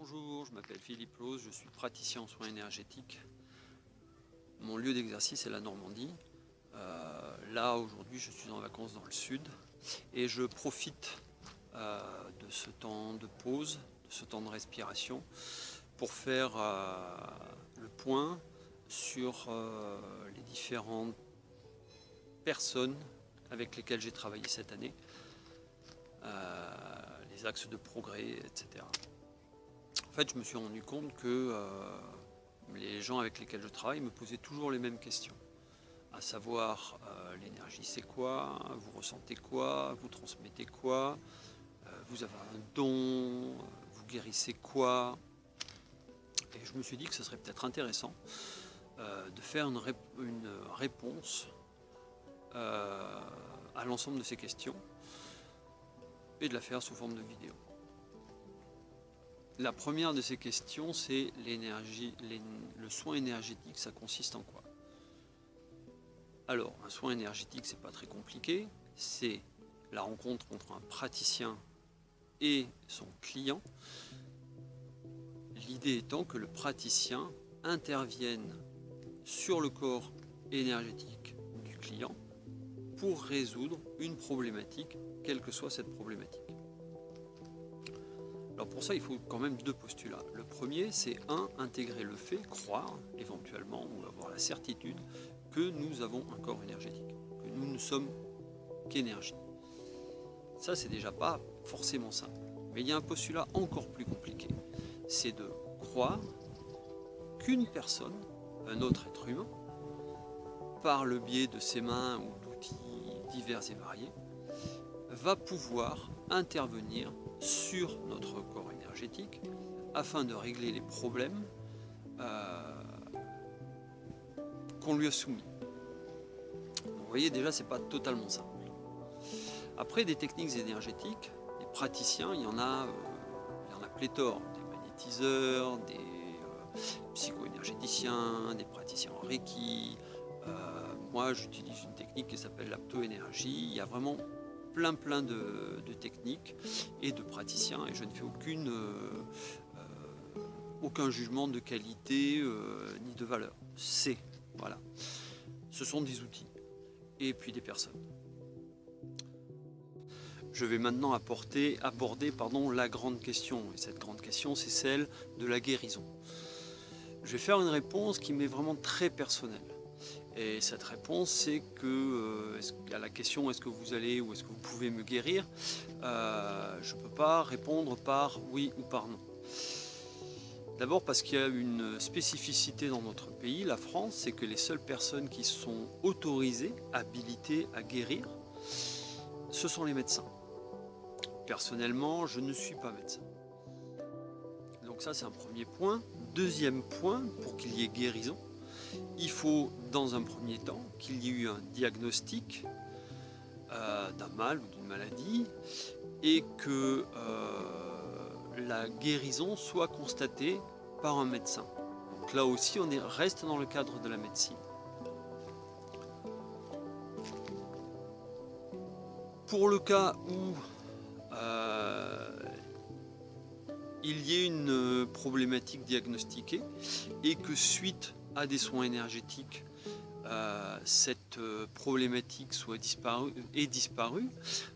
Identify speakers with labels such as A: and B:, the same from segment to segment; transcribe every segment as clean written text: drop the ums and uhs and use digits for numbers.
A: Bonjour, je m'appelle Philippe Lose, je suis praticien en soins énergétiques. Mon lieu d'exercice est la Normandie. Là, aujourd'hui, je suis en vacances dans le sud et je profite de ce temps de pause, de ce temps de respiration pour faire le point sur les différentes personnes avec lesquelles j'ai travaillé cette année, les axes de progrès, etc. En fait, je me suis rendu compte que les gens avec lesquels je travaille me posaient toujours les mêmes questions. À savoir, l'énergie c'est quoi, vous ressentez quoi, vous transmettez quoi, vous avez un don, vous guérissez quoi. Et je me suis dit que ce serait peut-être intéressant de faire une réponse à l'ensemble de ces questions et de la faire sous forme de vidéo. La première de ces questions, c'est l'énergie, le soin énergétique, ça consiste en quoi? Alors, un soin énergétique, c'est pas très compliqué, c'est la rencontre entre un praticien et son client. L'idée étant que le praticien intervienne sur le corps énergétique du client pour résoudre une problématique, quelle que soit cette problématique. Alors pour ça, il faut quand même deux postulats. Le premier, c'est intégrer le fait, croire éventuellement ou avoir la certitude que nous avons un corps énergétique, que nous ne sommes qu'énergie. Ça, c'est déjà pas forcément simple. Mais il y a un postulat encore plus compliqué. C'est de croire qu'une personne, un autre être humain, par le biais de ses mains ou d'outils divers et variés, va pouvoir intervenir sur notre corps énergétique afin de régler les problèmes qu'on lui a soumis. Donc, vous voyez, déjà, c'est pas totalement simple. Après, des techniques énergétiques, les praticiens, il y en a pléthore. Des magnétiseurs, des psycho-énergéticiens, des praticiens en Reiki. Moi, j'utilise une technique qui s'appelle l'apto-énergie. Il y a vraiment plein de techniques et de praticiens et je ne fais aucun jugement de qualité ni de valeur. Voilà. Ce sont des outils et puis des personnes. Je vais maintenant aborder la grande question, et cette grande question, c'est celle de la guérison. Je vais faire une réponse qui m'est vraiment très personnelle. Et cette réponse, c'est que à la question est-ce que vous allez ou est-ce que vous pouvez me guérir, je ne peux pas répondre par oui ou par non. D'abord parce qu'il y a une spécificité dans notre pays, la France, c'est que les seules personnes qui sont autorisées, habilitées à guérir, ce sont les médecins. Personnellement, je ne suis pas médecin. Donc ça, c'est un premier point. Deuxième point, pour qu'il y ait guérison, il faut, dans un premier temps, qu'il y ait eu un diagnostic d'un mal ou d'une maladie et que la guérison soit constatée par un médecin. Donc là aussi, on reste dans le cadre de la médecine. Pour le cas où il y ait une problématique diagnostiquée et que suite à des soins énergétiques, cette problématique soit disparue,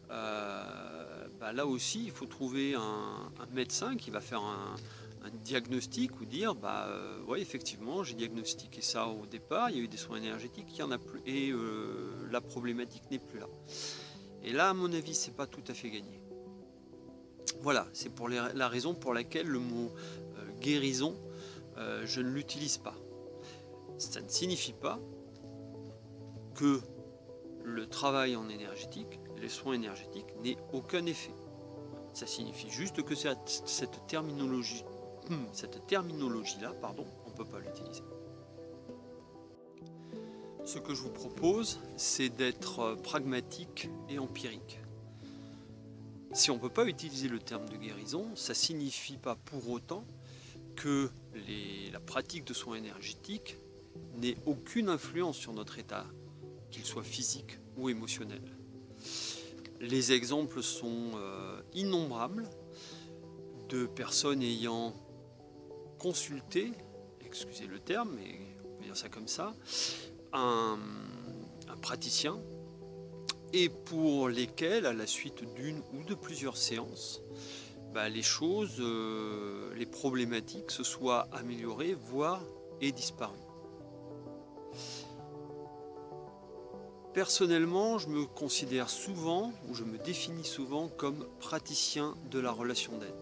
A: là aussi il faut trouver un médecin qui va faire un diagnostic ou dire ouais, effectivement j'ai diagnostiqué ça au départ, il y a eu des soins énergétiques, il n'y en a plus et la problématique n'est plus là. Et là, à mon avis, c'est pas tout à fait gagné. Voilà, c'est pour la raison pour laquelle le mot guérison, je ne l'utilise pas. Ça ne signifie pas que le travail en énergétique, les soins énergétiques, n'aient aucun effet. Ça signifie juste que cette terminologie-là, on ne peut pas l'utiliser. Ce que je vous propose, c'est d'être pragmatique et empirique. Si on ne peut pas utiliser le terme de guérison, ça ne signifie pas pour autant que la pratique de soins énergétiques n'ait aucune influence sur notre état, qu'il soit physique ou émotionnel. Les exemples sont innombrables de personnes ayant consulter, excusez le terme, mais on va dire ça comme ça, un praticien, et pour lesquels, à la suite d'une ou de plusieurs séances, les choses, les problématiques se soient améliorées, voire aient disparu. Personnellement, je me considère souvent, ou je me définis souvent comme praticien de la relation d'aide.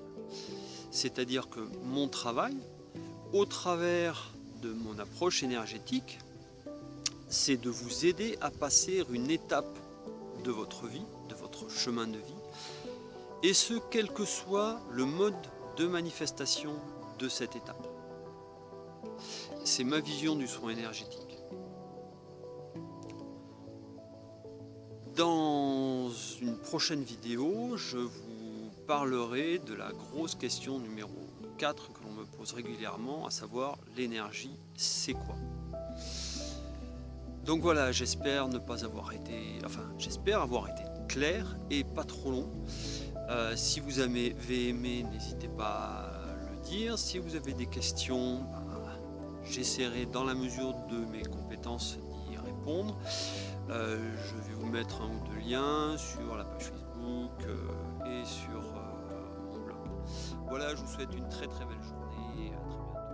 A: C'est-à-dire que mon travail, au travers de mon approche énergétique, c'est de vous aider à passer une étape de votre vie, de votre chemin de vie, et ce, quel que soit le mode de manifestation de cette étape. C'est ma vision du soin énergétique. Dans une prochaine vidéo, je vous parlerai de la grosse question numéro 4 que l'on me pose régulièrement, à savoir l'énergie, c'est quoi? Donc voilà, j'espère avoir été clair et pas trop long. Si vous avez aimé, n'hésitez pas à le dire. Si vous avez des questions, j'essaierai dans la mesure de mes compétences d'y répondre. Je vais vous mettre un ou deux liens sur la page Facebook et sur mon blog. Voilà, je vous souhaite une très très belle journée et à très bientôt.